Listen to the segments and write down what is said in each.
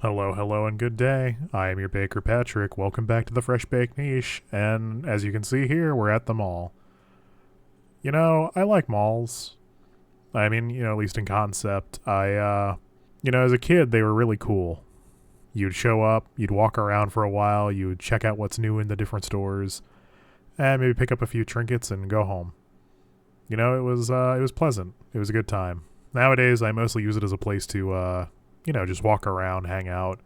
Hello, hello, and good day. I am your baker, Patrick. Welcome back to the Fresh Bake Niche. And as you can see here, we're at the mall. I like malls. I mean, at least in concept. As a kid, they were really cool. You'd show up, you'd walk around for a while, you would check out what's new in the different stores, and maybe pick up a few trinkets and go home. It was pleasant. It was a good time. Nowadays, I mostly use it as a place to, just walk around, hang out,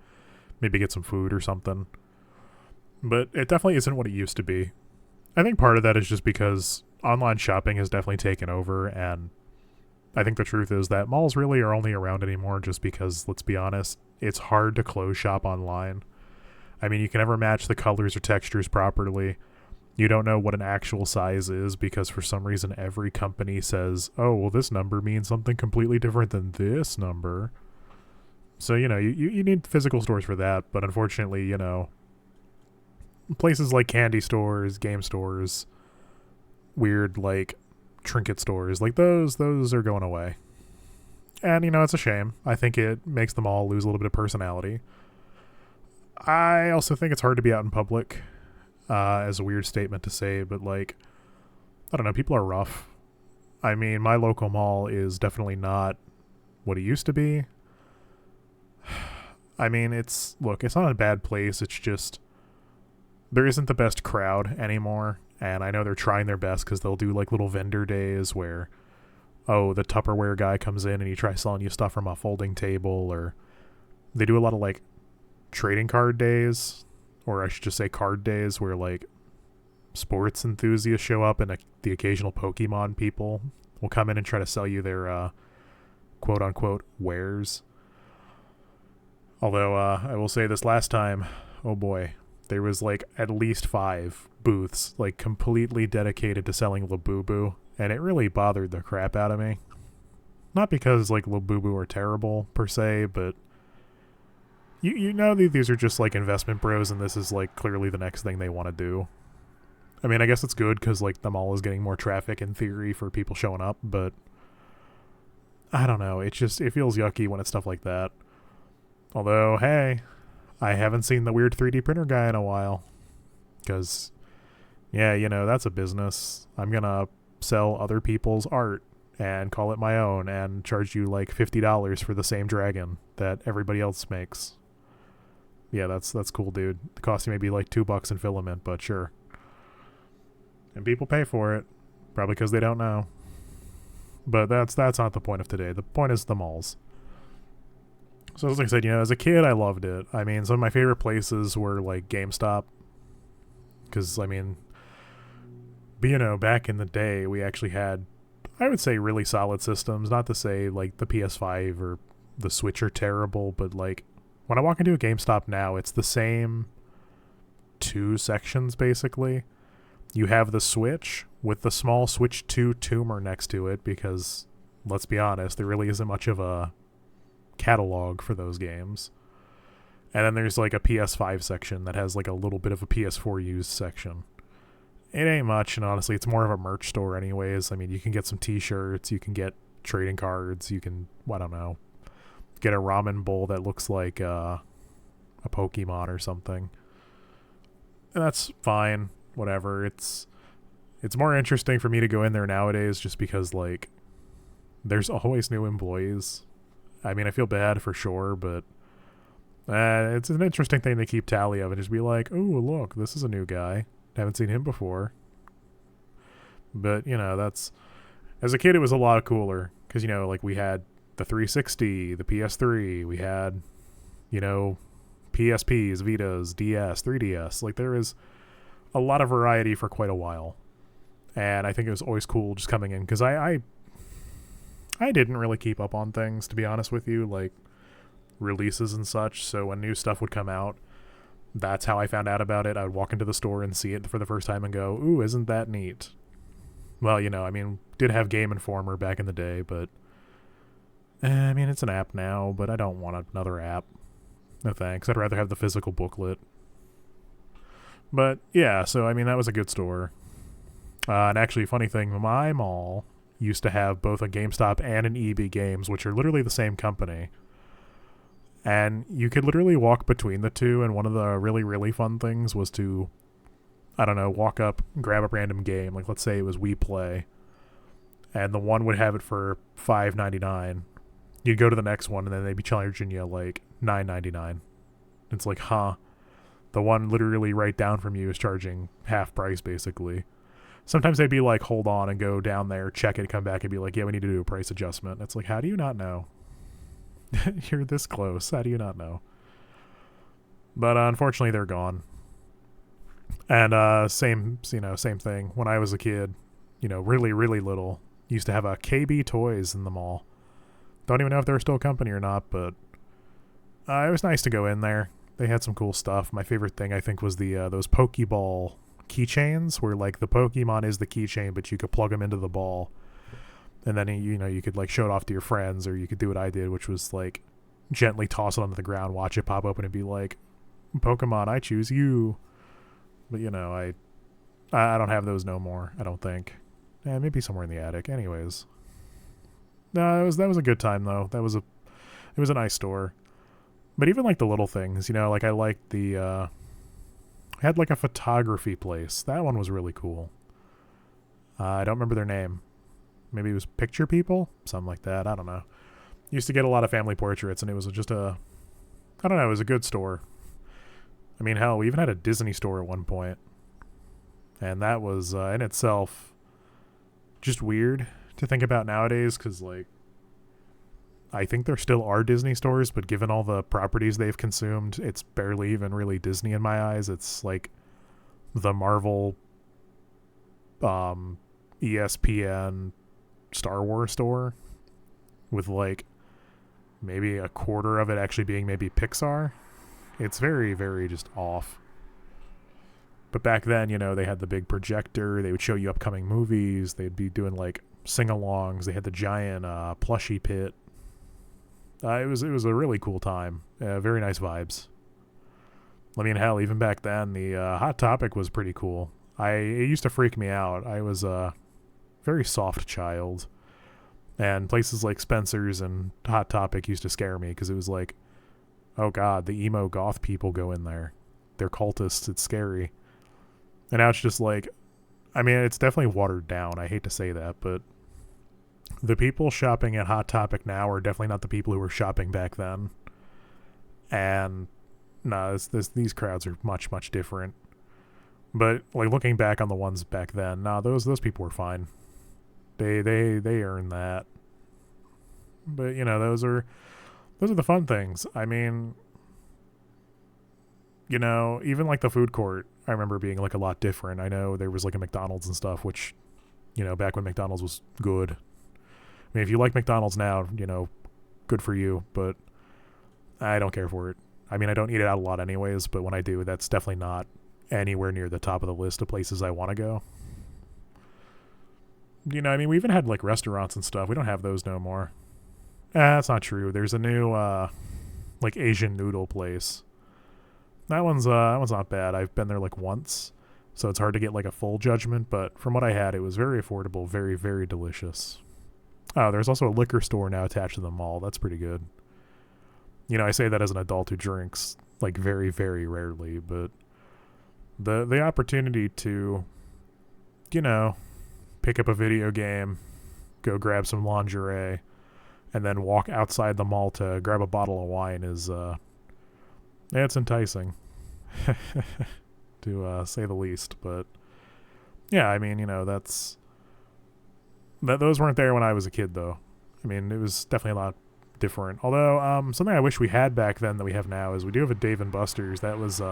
maybe get some food or something. But it definitely isn't what it used to be. I think part of that is just because online shopping has definitely taken over, and I think the truth is that malls really are only around anymore just because, let's be honest, it's hard to close shop online. I mean, you can never match the colors or textures properly. You don't know what an actual size is because for some reason every company says, oh, well, this number means something completely different than this number. So, you need physical stores for that, but unfortunately, places like candy stores, game stores, weird, like, trinket stores, like those are going away. And, it's a shame. I think it makes them all lose a little bit of personality. I also think it's hard to be out in public, as a weird statement to say, but, like, I don't know, people are rough. I mean, my local mall is definitely not what it used to be. I mean, it's not a bad place. It's just there isn't the best crowd anymore. And I know they're trying their best because they'll do like little vendor days where, oh, the Tupperware guy comes in and he tries selling you stuff from a folding table, or they do a lot of like trading card days, or I should just say card days, where like sports enthusiasts show up and the occasional Pokemon people will come in and try to sell you their quote unquote wares. Although I will say this last time, oh boy, there was like at least 5 booths like completely dedicated to selling Labubu, and it really bothered the crap out of me. Not because like Labubu are terrible per se, but you know these are just like investment bros, and this is like clearly the next thing they want to do. I mean, I guess it's good because like the mall is getting more traffic in theory for people showing up, but I don't know. It feels yucky when it's stuff like that. Although, hey, I haven't seen the weird 3D printer guy in a while. Because, yeah, that's a business. I'm going to sell other people's art and call it my own and charge you like $50 for the same dragon that everybody else makes. Yeah, that's cool, dude. It costs you maybe like $2 in filament, but sure. And people pay for it, probably because they don't know. But that's not the point of today. The point is the malls. So as I said, as a kid, I loved it. I mean, some of my favorite places were like GameStop. Because, I mean, back in the day, we actually had, I would say, really solid systems. Not to say like the PS5 or the Switch are terrible, but like when I walk into a GameStop now, it's the same 2 sections basically. You have the Switch with the small Switch 2 tumor next to it because, let's be honest, there really isn't much of a catalog for those games. And then there's like a PS5 section that has like a little bit of a PS4 used section. It ain't much, and honestly, it's more of a merch store anyways. I mean, you can get some t-shirts, you can get trading cards, you can, I don't know, get a ramen bowl that looks like a Pokemon or something. And that's fine, whatever. It's more interesting for me to go in there nowadays just because, like, there's always new employees. I mean, I feel bad for sure, but it's an interesting thing to keep tally of and just be like, oh, look, this is a new guy. Haven't seen him before. But, that's... As a kid, it was a lot cooler. Because, like, we had the 360, the PS3, we had, PSPs, Vitas, DS, 3DS. Like, there was a lot of variety for quite a while. And I think it was always cool just coming in. Because I didn't really keep up on things, to be honest with you, like releases and such. So when new stuff would come out, that's how I found out about it. I would walk into the store and see it for the first time and go, ooh, isn't that neat? Well, I mean, did have Game Informer back in the day, but I mean, it's an app now, but I don't want another app. No thanks. I'd rather have the physical booklet. But yeah, so I mean, that was a good store. And actually, funny thing, my mall used to have both a GameStop and an EB Games, which are literally the same company. And you could literally walk between the two, and one of the really, really fun things was to, I don't know, walk up, grab a random game. Like, let's say it was Wii Play, and the one would have it for $5.99. You'd go to the next one, and then they'd be charging you, like, $9.99. It's like, huh. The one literally right down from you is charging half price, basically. Sometimes they'd be like, hold on, and go down there, check it, come back, and be like, yeah, we need to do a price adjustment. It's like, how do you not know? You're this close. How do you not know? But unfortunately, they're gone. And same thing. When I was a kid, really, really little, used to have a KB Toys in the mall. Don't even know if they're still a company or not, but it was nice to go in there. They had some cool stuff. My favorite thing, I think, was the those Pokeball keychains, where like the Pokemon is the keychain, but you could plug them into the ball, and then you could like show it off to your friends, or you could do what I did, which was like gently toss it onto the ground, watch it pop open, and be like, Pokemon, I choose you. But I don't have those no more, I don't think. Maybe somewhere in the attic. Anyways, no, that was a good time though. It was a nice store. But even like the little things, like I liked the had like a photography place. That one was really cool. I don't remember their name. Maybe it was Picture People, something like that. I don't know. Used to get a lot of family portraits, and it was just I don't know, it was a good store. I mean, hell, we even had a Disney store at one point. And that was, in itself, just weird to think about nowadays, because, like, I think there still are Disney stores, but given all the properties they've consumed, it's barely even really Disney in my eyes. It's, like, the Marvel, ESPN, Star Wars store, with, like, maybe a quarter of it actually being maybe Pixar. It's very, very just off. But back then, they had the big projector. They would show you upcoming movies. They'd be doing like sing-alongs. They had the giant plushie pit. It was a really cool time. Very nice vibes. I mean, hell, even back then, the Hot Topic was pretty cool. It used to freak me out. I was a very soft child, and places like Spencer's and Hot Topic used to scare me, because it was like, oh god, the emo goth people go in there. They're cultists. It's scary. And now it's just like, I mean, it's definitely watered down. I hate to say that, but the people shopping at Hot Topic now are definitely not the people who were shopping back then. And no, these crowds are much, much different. But like looking back on the ones back then, those people were fine. They earned that. But those are the fun things. I mean, even like the food court, I remember being like a lot different. I know there was like a McDonald's and stuff, which, back when McDonald's was good. I mean, if you like McDonald's now, good for you, but I don't care for it. I mean, I don't eat it out a lot anyways, but when I do, that's definitely not anywhere near the top of the list of places I want to go. I mean, we even had like restaurants and stuff. We don't have those no more. That's not true. There's a new like Asian noodle place. That one's not bad. I've been there like once, so it's hard to get like a full judgment, but from what I had, it was very affordable, very, very delicious. Oh, there's also a liquor store now attached to the mall. That's pretty good. I say that as an adult who drinks like very, very rarely, but the opportunity to, pick up a video game, go grab some lingerie, and then walk outside the mall to grab a bottle of wine is, it's enticing, to say the least. But yeah, I mean, those weren't there when I was a kid, though. I mean, it was definitely a lot different. Although, something I wish we had back then that we have now is we do have a Dave & Buster's that was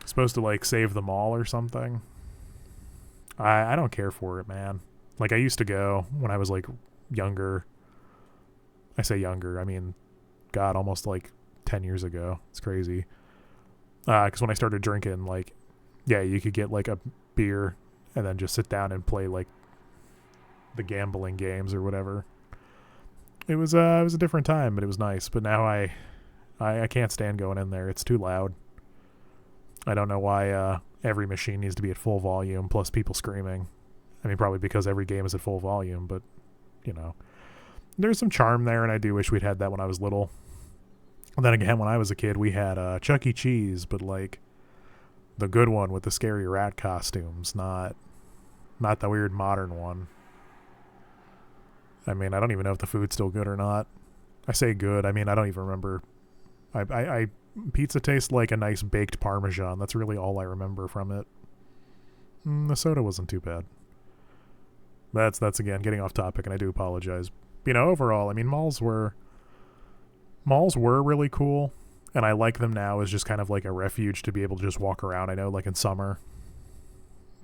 supposed to like save the mall or something. I don't care for it, man. Like, I used to go when I was like younger. I say younger, I mean, God, almost like 10 years ago. It's crazy. Because when I started drinking, like, yeah, you could get like a beer and then just sit down and play like the gambling games or whatever. It was a different time, but it was nice. But now I can't stand going in there. It's too loud. I don't know why every machine needs to be at full volume plus people screaming. I mean, probably because every game is at full volume, but there's some charm there, and I do wish we'd had that when I was little. And then again, when I was a kid, we had Chuck E. Cheese, but like the good one with the scary rat costumes, not the weird modern one. I mean, I don't even know if the food's still good or not. I say good. I mean, I don't even remember. I pizza tastes like a nice baked Parmesan. That's really all I remember from it. The soda wasn't too bad. That's again getting off topic, and I do apologize. You know, overall, I mean, malls were really cool, and I like them now as just kind of like a refuge to be able to just walk around. I know, like in summer,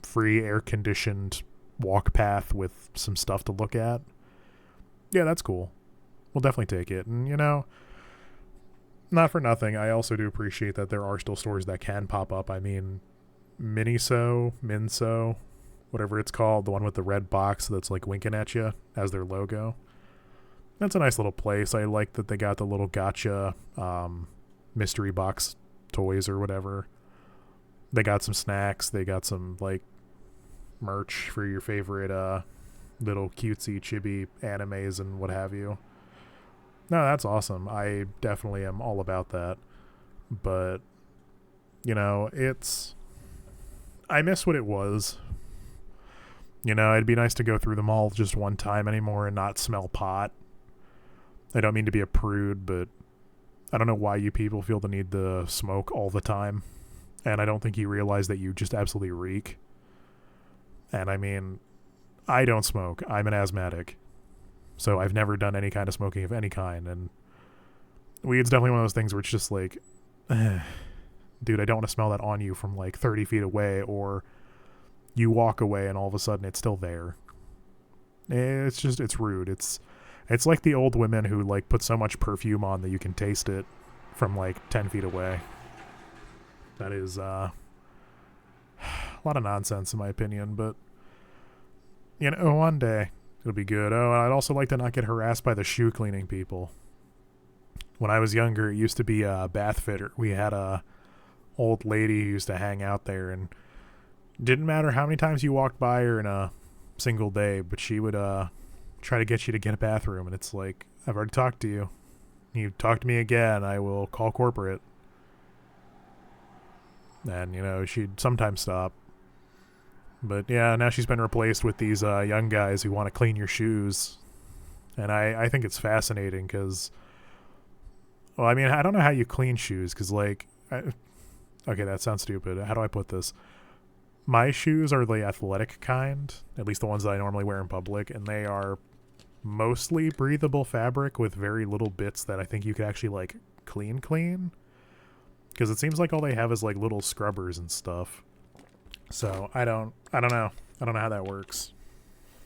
free air conditioned walk path with some stuff to look at. Yeah, that's cool. We'll definitely take it. And, you know, not for nothing, I also do appreciate that there are still stores that can pop up. I mean, Minso, whatever it's called, the one with the red box that's like winking at you as their logo. That's a nice little place. I like that they got the little gotcha mystery box toys or whatever. They got some snacks. They got some like merch for your favorite little cutesy chibi animes and what have you. No, that's awesome. I definitely am all about that. But, you know, I miss what it was. You know, it'd be nice to go through them all just one time anymore and not smell pot. I don't mean to be a prude, but I don't know why you people feel the need to smoke all the time. And I don't think you realize that you just absolutely reek. And I mean, I don't smoke. I'm an asthmatic. So I've never done any kind of smoking of any kind. And weed's definitely one of those things where it's just like, dude, I don't want to smell that on you from like 30 feet away, or you walk away and all of a sudden it's still there. It's rude. It's like the old women who like put so much perfume on that you can taste it from like 10 feet away. That is a lot of nonsense in my opinion, but you know, one day it'll be good. Oh, I'd also like to not get harassed by the shoe cleaning people. When I was younger, it used to be a bath fitter. We had a old lady who used to hang out there, and didn't matter how many times you walked by her in a single day, but she would try to get you to get a bathroom, and it's like, I've already talked to you. You talk to me again, I will call corporate. And, you know, she'd sometimes stop. But yeah, now she's been replaced with these young guys who want to clean your shoes. And I think it's fascinating because, well, I mean, I don't know how you clean shoes because, like, okay, that sounds stupid. How do I put this? My shoes are the athletic kind, at least the ones that I normally wear in public, and they are mostly breathable fabric with very little bits that I think you could actually, like, clean. Because it seems like all they have is, like, little scrubbers and stuff. So, I don't know. I don't know how that works.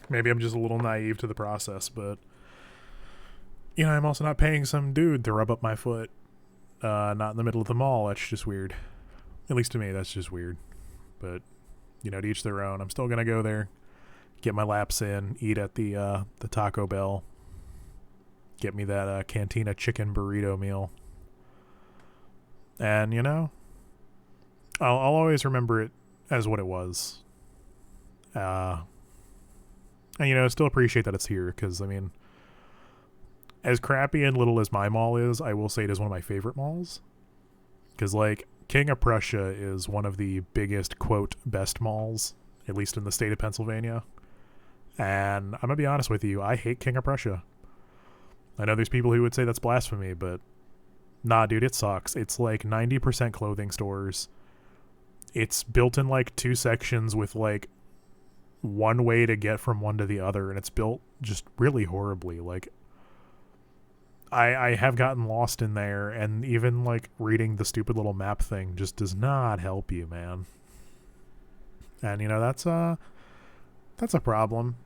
Maybe I'm just a little naive to the process, but, you know, I'm also not paying some dude to rub up my foot. Not in the middle of the mall. That's just weird. At least to me, that's just weird. But, you know, to each their own. I'm still going to go there, get my laps in, eat at the Taco Bell, get me that Cantina chicken burrito meal. And, you know, I'll always remember it as what it was. And, you know, still appreciate that it's here because, I mean, as crappy and little as my mall is, I will say it is one of my favorite malls. Because, like, King of Prussia is one of the biggest, quote, best malls, at least in the state of Pennsylvania. And I'm going to be honest with you, I hate King of Prussia. I know there's people who would say that's blasphemy, but nah, dude, it sucks. It's like 90% clothing stores. It's built in like two sections with like one way to get from one to the other, and it's built just really horribly. Like, I have gotten lost in there, and even like reading the stupid little map thing just does not help you, man. And you know, that's a problem.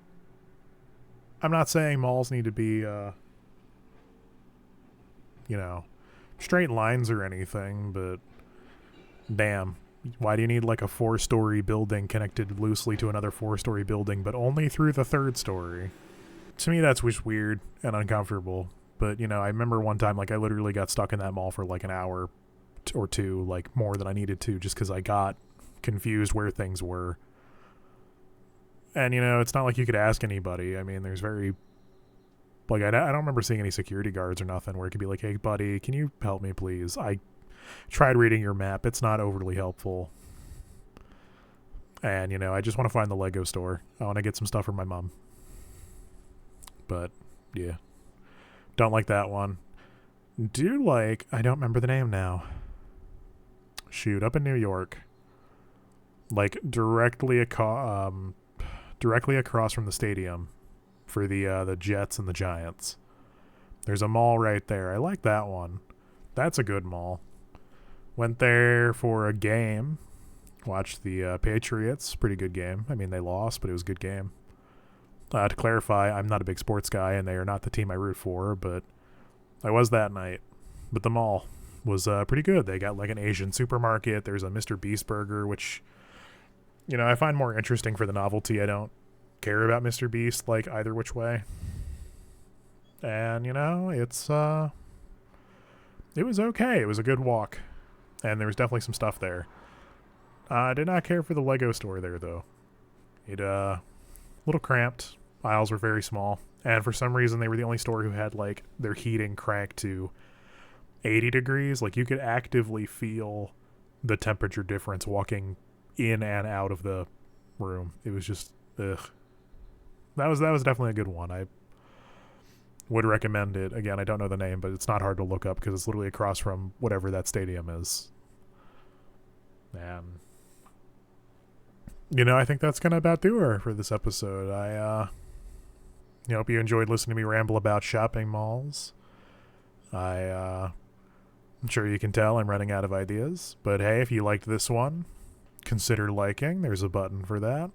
I'm not saying malls need to be you know, straight lines or anything, but damn, why do you need like a 4-story building connected loosely to another 4-story building, but only through the 3rd story? To me, that's just weird and uncomfortable. But, you know, I remember one time, like, I literally got stuck in that mall for like an hour or two, like more than I needed to, just because I got confused where things were. And, you know, it's not like you could ask anybody. I mean, there's very Like, I don't remember seeing any security guards or nothing where it could be like, hey, buddy, can you help me, please? I tried reading your map. It's not overly helpful. And, I just want to find the Lego store. I want to get some stuff for my mom. But, yeah. Don't like that one. Do like, I don't remember the name now. Shoot, up in New York. Like, directly across from the stadium for the Jets and the Giants. There's a mall right there. I like that one. That's a good mall. Went there for a game. Watched the Patriots. Pretty good game. I mean, they lost, but it was a good game. To clarify, I'm not a big sports guy, and they are not the team I root for, but I was that night. But the mall was pretty good. They got like an Asian supermarket. There's a Mr. Beast burger, which, I find more interesting for the novelty. I don't care about Mr. Beast, like, either which way. And, it was okay. It was a good walk. And there was definitely some stuff there. I did not care for the Lego store there, though. It, little cramped. Aisles were very small. And for some reason, they were the only store who had, like, their heating cranked to 80 degrees. Like, you could actively feel the temperature difference walking in and out of the room. It was just, ugh. That was definitely a good one. I would recommend it. Again, I don't know the name, but it's not hard to look up because it's literally across from whatever that stadium is. And, I think that's going to about do her for this episode. I hope you enjoyed listening to me ramble about shopping malls. I'm sure you can tell I'm running out of ideas. But hey, if you liked this one, consider liking. There's a button for that.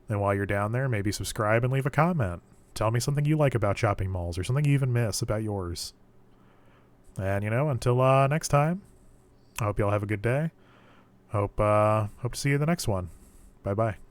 And while you're down there, maybe subscribe and leave a comment. Tell me something you like about shopping malls or something you even miss about yours. And, until next time, I hope y'all have a good day. Hope to see you in the next one. Bye-bye.